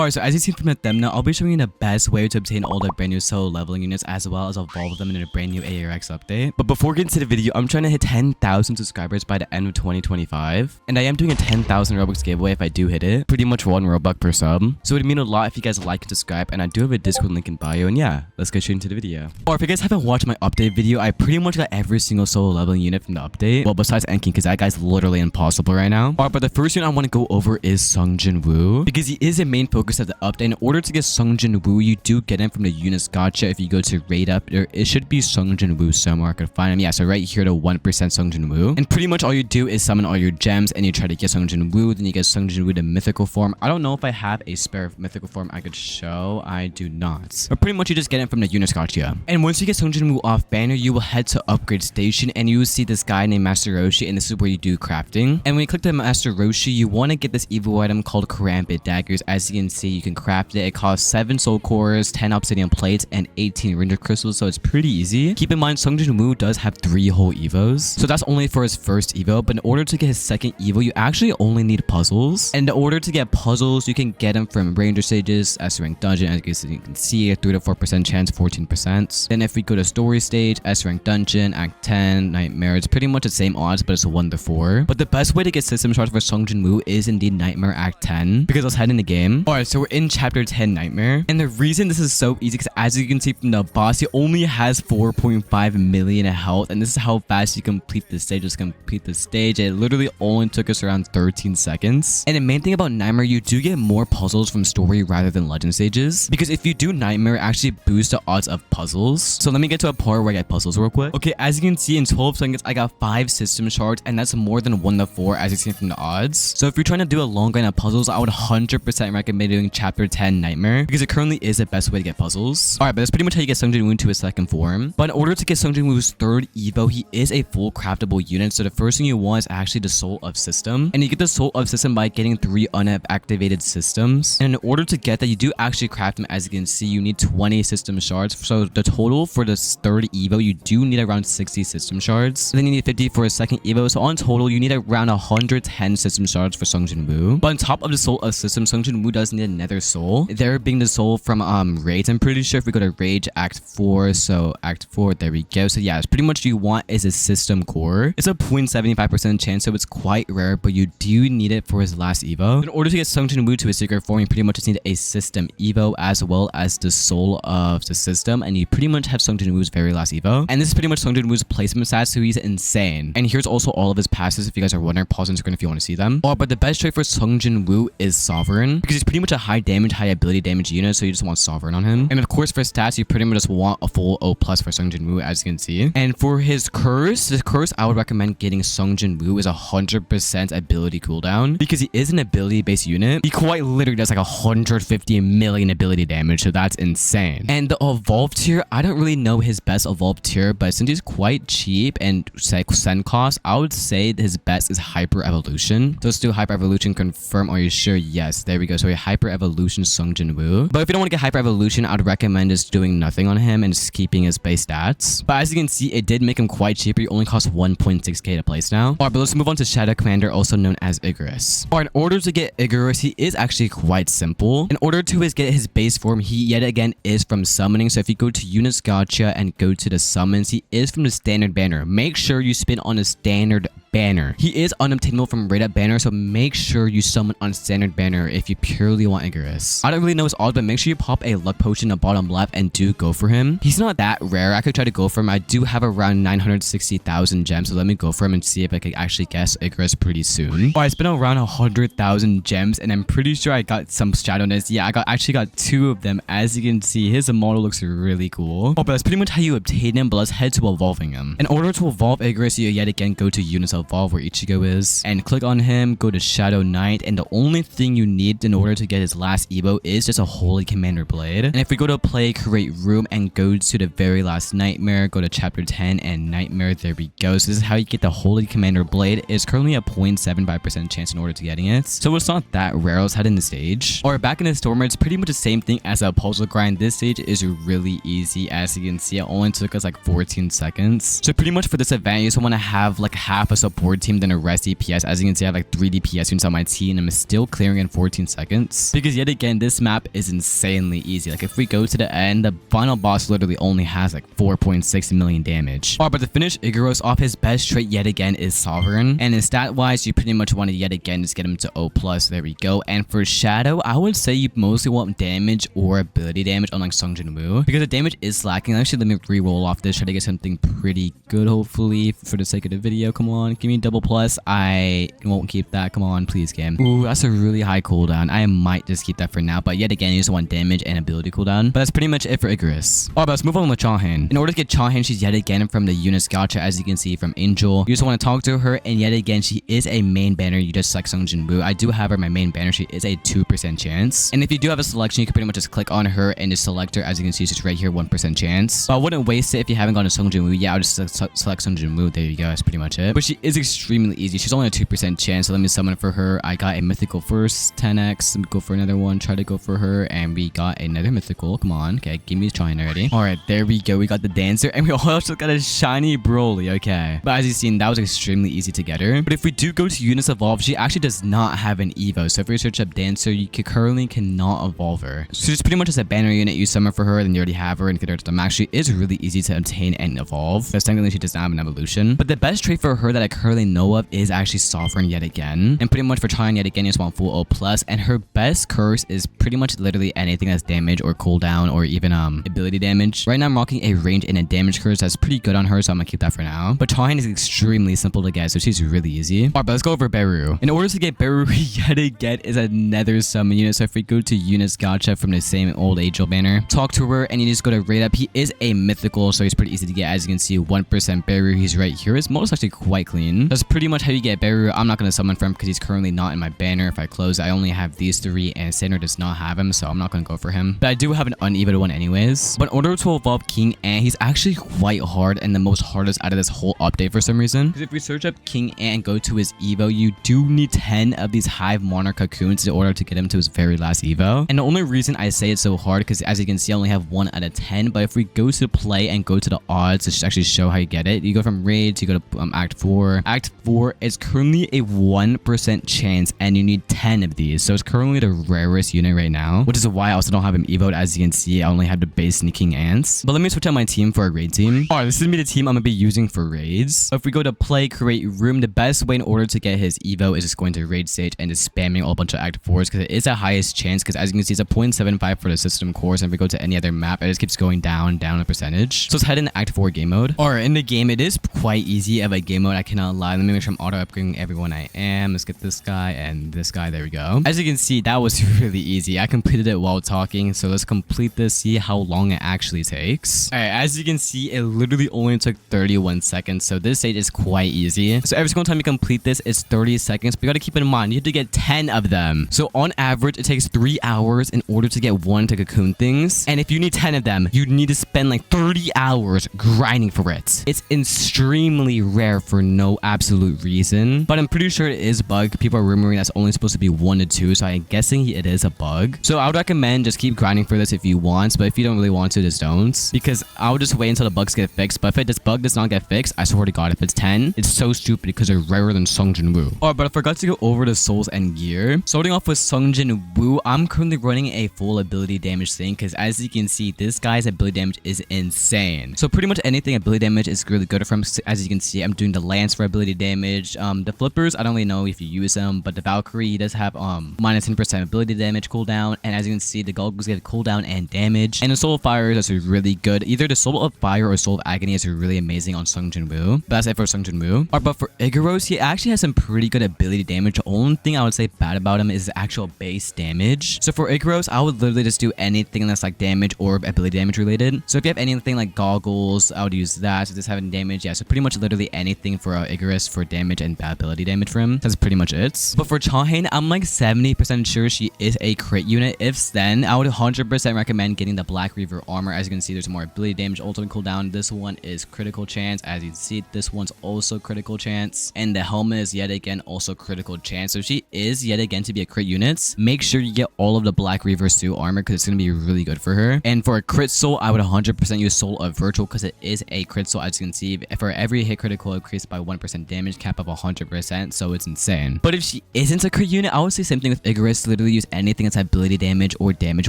Alright, so as you see from the thumbnail, I'll be showing you the best way to obtain all the brand new solo leveling units as well as evolve them in a brand new ARX update. But before getting to the video, I'm trying to hit 10,000 subscribers by the end of 2025. And I am doing a 10,000 Robux giveaway if I do hit it. Pretty much 1 Robux per sub. So it would mean a lot if you guys like and subscribe. And I do have a Discord link in bio. And yeah, let's get straight into the video. Or if you guys haven't watched my update video, I pretty much got every single solo leveling unit from the update. Well, besides Enking, because that guy's literally impossible right now. Alright, but the first unit I want to go over is sungjinwoo, because he is a main focus of the update. In order to get sungjinwoo, you do get him from the units gacha. If you go to raid up, it should be sungjinwoo somewhere. I could find him. Yeah, so right here, the 1% sungjinwoo. And pretty much all you do is summon all your gems and you try to get sungjinwoo. Then you get sungjinwoo the mythical form. I don't know if I have a spare mythical form I could show. I do not. But pretty much you just get it from the units gacha. And once you get sungjinwoo off banner, you will head to upgrade station and you will see this guy named Master Roshi, and this is where you do crafting. And when you click the Master Roshi, you want to get this evil item called Karambit daggers. As you can see, you can craft it. It costs 7 soul cores, 10 obsidian plates, and 18 ranger crystals, so it's pretty easy. Keep in mind, sungjinwoo does have 3 whole evos, so that's only for his first evo. But in order to get his second evo, you actually only need puzzles. And in order to get puzzles, you can get them from ranger stages, S rank dungeon. As you can see, a 3 to 4% chance, 14%. Then if we go to story stage, S rank dungeon, act 10, nightmare, it's pretty much the same odds, but it's a 1 to 4. But the best way to get system shards for sungjinwoo is indeed nightmare act 10, because let's head in the game. Alright, so we're in chapter 10 nightmare, and the reason this is so easy because as you can see from the boss, he only has 4.5 million health, and this is how fast you complete the stage. Just complete the stage. It literally only took us around 13 seconds. And the main thing about nightmare, you do get more puzzles from story rather than legend stages, because if you do nightmare, it actually boosts the odds of puzzles. So let me get to a part where I get puzzles real quick. Okay, as you can see, in 12 seconds I got 5 system shards, and that's more than 1 to 4 as you see from the odds. So if you're trying to do a long grind of puzzles, I would 100% recommend doing chapter 10 nightmare, because it currently is the best way to get puzzles. Alright, but that's pretty much how you get sungjinwoo to his second form. But in order to get sungjinwoo's third evo, he is a full craftable unit. So the first thing you want is actually the soul of system, and you get the soul of system by getting 3 unactivated systems. And in order to get that, you do actually craft them. As you can see, you need 20 system shards. So the total for this third evo, you do need around 60 system shards. And then you need 50 for a second evo. So on total, you need around 110 system shards for sungjinwoo. But on top of the soul of system, sungjinwoo does need another soul, there being the soul from raids. I'm pretty sure if we go to rage act 4, so act 4, there we go. So yeah, it's pretty much you want is a system core. It's a 0.75% chance, so it's quite rare, but you do need it for his last evo. In order to get sungjinwoo to his secret form, you pretty much just need a system evo as well as the soul of the system, and you pretty much have sungjinwoo's very last evo. And this is pretty much sungjinwoo's placement stats, so he's insane. And here's also all of his passes if you guys are wondering. Pause on screen if you want to see them. Oh, but the best trait for sungjinwoo is sovereign, because he's pretty much a high damage, high ability damage unit, so you just want sovereign on him. And of course for stats, you pretty much just want a full O+ for sungjinwoo, as you can see. And for his curse, I would recommend getting sungjinwoo is 100% ability cooldown, because he is an ability based unit. He quite literally does like 150 million ability damage, so that's insane. And the evolve tier, I don't really know his best evolve tier, but since he's quite cheap and send cost, I would say his best is hyper evolution. So let's do hyper evolution, confirm. Are you sure? Yes, there we go. So a hyper evolution sungjinwoo. But if you don't want to get hyper evolution, I would recommend just doing nothing on him and just keeping his base stats. But as you can see, it did make him quite cheaper. He only costs 1.6k to place now. Alright, but let's move on to Shadow Commander, also known as Igiris. Alright, in order to get Igiris, he is actually quite simple. In order to get his base form, he yet again is from summoning. So if you go to units gacha and go to the summons, he is from the standard banner. Make sure you spin on a standard banner. He is unobtainable from raid up banner, so make sure you summon on standard banner if you purely want Igiris. I don't really know his odds, but make sure you pop a luck potion in the bottom left and do go for him. He's not that rare. I could try to go for him. I do have around 960,000 gems, so let me go for him and see if I can actually guess Igiris pretty soon. Oh, I spent around 100,000 gems, and I'm pretty sure I got some shadowness. Yeah, I actually got 2 of them. As you can see, his model looks really cool. Oh, but that's pretty much how you obtain him, but let's head to evolving him. In order to evolve Igiris, you yet again go to units evolve where Ichigo is, and click on him, go to Shadow Knight, and the only thing you need in order to get his last evo is just a Holy Commander Blade. And if we go to play, create room, and go to the very last nightmare, go to chapter 10 and nightmare, there we go. So this is how you get the Holy Commander Blade. It's currently a 0.75% chance in order to getting it, so it's not that rare. Let's head in the stage. Or back in the Stormer, it's pretty much the same thing as a puzzle grind. This stage is really easy. As you can see, it only took us like 14 seconds. So pretty much for this event, you just want to have like half a support team than a rest DPS. As you can see, I have like 3 DPS units on my team and I'm still clearing in 14 seconds. Because yet again, this map is insanely easy. Like if we go to the end, the final boss literally only has like 4.6 million damage. But to finish Igiris off, his best trait yet again is sovereign. And in stat wise, you pretty much want to yet again just get him to O+. There we go. And for Shadow, I would say you mostly want damage or ability damage on like sungjinwoo, because the damage is lacking. Actually, let me re-roll off this, try to get something pretty good, hopefully, for the sake of the video. Come on, give me double plus. I won't keep that. Come on, please, game. Ooh, that's a really high cooldown. I might just keep that for now, but yet again, you just want damage and ability cooldown. But that's pretty much it for Igiris. Alright, let's move on with Chahan. In order to get Chahan, she's yet again from the Eunice gacha, as you can see from Angel. You just want to talk to her, and yet again, she is a main banner. You just select sungjinwoo. I do have her my main banner. She is a 2% chance. And if you do have a selection, you can pretty much just click on her and just select her. As you can see, she's right here, 1% chance. But I wouldn't waste it if you haven't gone to sungjinwoo. Yeah, I'll just select sungjinwoo. There you go. That's pretty much it. But she is extremely easy. She's only a 2% chance. So let me summon for her. I got a mythical first, 10x. Let me go for another one. Try to go for her. And we got another mythical. Come on. Okay, give me a try already. Alright, there we go. We got the dancer. And we also got a shiny Broly. Okay. But as you've seen, that was extremely easy to get her. But if we do go to Eunice Evolve, she actually does not have an Evo. So if we search up dancer, you currently cannot evolve her. So it's pretty much just a banner unit. You summon for her, then you already have her and get her to the max. She is really easy to obtain and evolve, because technically she does not have an evolution. But the best trait for her that I currently know of is actually sovereign yet again. And pretty much for trying yet again, you just want full O+. And her best curse is pretty much literally anything that's damage or cooldown or even ability damage. Right now I'm rocking a range and a damage curse that's pretty good on her, so I'm gonna keep that for now. But Chahan is extremely simple to get, so she's really easy. Alright, but let's go over Beru. In order to get Beru, yet again is another summon unit. So if we go to Eunice gacha from the same old Angel banner, talk to her, and you just go to rate up. He is a mythical, so he's pretty easy to get. As you can see, 1% Beru. He's right here. His mode is actually quite clean. That's pretty much how you get Beru. I'm not gonna summon for him because he's currently not in my banner. If I close, I only have these 3, and Sander does not have him, so I'm not gonna go for him. But I do have an uneven one anyways. But in order to evolve King Ant, he's actually quite hard and the most hardest out of this whole update for some reason. Because if we search up King Ant and go to his Evo, you do need 10 of these Hive Monarch cocoons in order to get him to his very last Evo. And the only reason I say it's so hard, because as you can see, I only have 1 out of 10. But if we go to play and go to the odds to actually show how you get it, you go from raids, you go to Act 4. Act 4 is currently a 1% chance, and you need 10 of these. So it's currently the rarest unit right now, which is why I also don't have him evoed. As you can see, I only have the base sneaking ants. But let me switch out my team for a raid team. Alright, this is gonna be the team I'm gonna be using for raids. So if we go to play, create room, the best way in order to get his evo is just going to raid stage and just spamming a bunch of Act 4s, because it is the highest chance, because as you can see, it's a 0.75 for the system cores, and if we go to any other map, it just keeps going down a percentage. So let's head into Act 4 game mode. Alright, in the game, it is quite easy of a game mode, I cannot lie. Let me make sure I'm auto upgrading everyone I am. Let's get this guy and this guy. There we go. As you can see, that was really easy. I completed it while talking, so let's complete this, see how long it actually takes. Alright, as you can see, it literally only took 31 seconds, so this stage is quite easy. So every single time you complete this, it's 30 seconds, but you gotta keep in mind, you have to get 10 of them. So on average, it takes 3 hours in order to get 1 to cocoon things, and if you need 10 of them, you need to spend like 30 hours grinding for it. It's extremely rare for no absolute reason, but I'm pretty sure it is bugged. People are rumoring that's only supposed to be 1 to 2, so I'm guessing it is a bug. So I would recommend just keep grinding for this if you want, but if you don't really want to, just don't, because I would just wait until the bugs get fixed. But if this bug does not get fixed, I swear to God, if it's 10, it's so stupid because they're rarer than sungjinwoo. Oh, but I forgot to go over the souls and gear. Starting off with sungjinwoo, I'm currently running a full ability damage thing, because as you can see, this guy's ability damage is insane. So pretty much anything ability damage is really good from. As you can see, I'm doing the lance for ability damage. The flippers, I don't really know if you use them, but the Valkyrie does have minus 10% ability damage cooldown, and as you can see, the goggles get cooldown and damage. And the soul of fire is also really good. Either the soul of fire or soul of agony is really amazing on sungjinwoo. But that's it for sungjinwoo. But for Igiris, he actually has some pretty good ability damage. The only thing I would say bad about him is the actual base damage. So for Igiris, I would literally just do anything that's like damage or ability damage related. So if you have anything like goggles, I would use that. So just having damage, yeah. So pretty much literally anything for Igiris for damage and ability damage for him. That's pretty much it. But for Chahan, I'm like 70% sure she is a crit unit. If then, I would 100% recommend getting the Black Reaver armor. As you can see, there's more ability damage, ultimate cooldown. This one is critical chance. As you can see, this one's also critical chance, and the helmet is yet again also critical chance. So she is yet again to be a crit unit. Make sure you get all of the Black Reaver suit armor, because it's gonna be really good for her. And for a crit soul, I would 100% use soul of virtual, because it is a crit soul. As you can see, for every hit critical, it increased by 1% 1% damage cap of 100%, so it's insane. But if she isn't a crit unit, I would say same thing with Igiris. Literally use anything that's ability damage or damage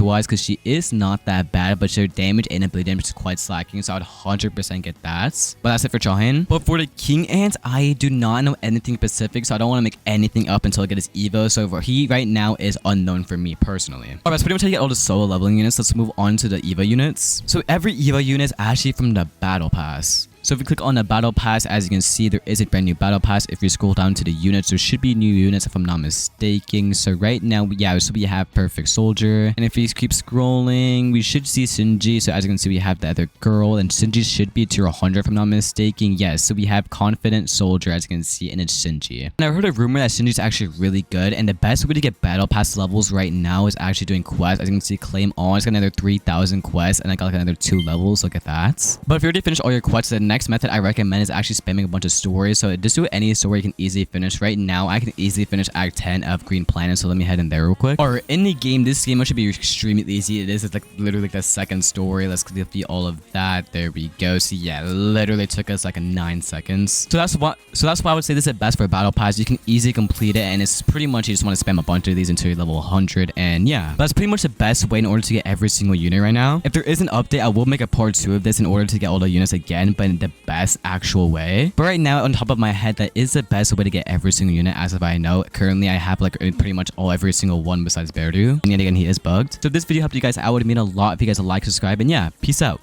wise, because she is not that bad, but her damage and ability damage is quite slacking, so I would 100% get that. But that's it for Chohin. But for the King Ant, I do not know anything specific, so I don't want to make anything up until I get his Evo. So he right now is unknown for me personally. Alright, that's pretty much how you get all the solo leveling units. Let's move on to the Evo units. So every Evo unit is actually from the battle pass. So if you click on the battle pass, as you can see, there is a brand new battle pass. If you scroll down to the units, there should be new units if I'm not mistaken. So right now, yeah, so we have Perfect Soldier. And if we keep scrolling, we should see Shinji. So as you can see, we have the other girl, and Shinji should be tier 100 if I'm not mistaken. Yes, so we have Confident Soldier, as you can see, and it's Shinji. And I heard a rumor that Shinji is actually really good, and the best way to get battle pass levels right now is actually doing quests. As you can see, claim all. I just got another 3,000 quests, and I got like another 2 levels. Look at that. But if you already finished all your quests, the next method I recommend is actually spamming a bunch of stories. So just do any story you can easily finish. Right now, I can easily finish Act 10 of Green Planet. So let me head in there real quick. Or in the game, this game should be extremely easy. It is. It's like literally like the second story. Let's complete all of that. There we go. So yeah, literally took us like 9 seconds. So that's why I would say this is the best for battle pass. You can easily complete it, and it's pretty much you just want to spam a bunch of these until you're level 100. And yeah, that's pretty much the best way in order to get every single unit right now. If there is an update, I will make a part 2 of this in order to get all the units again, but in the best actual way. But right now, on top of my head, that is the best way to get every single unit as of I know. Currently, I have like pretty much every single one besides Beru. And yet again, he is bugged. So if this video helped you guys out, it would mean a lot if you guys like, subscribe, and yeah, peace out.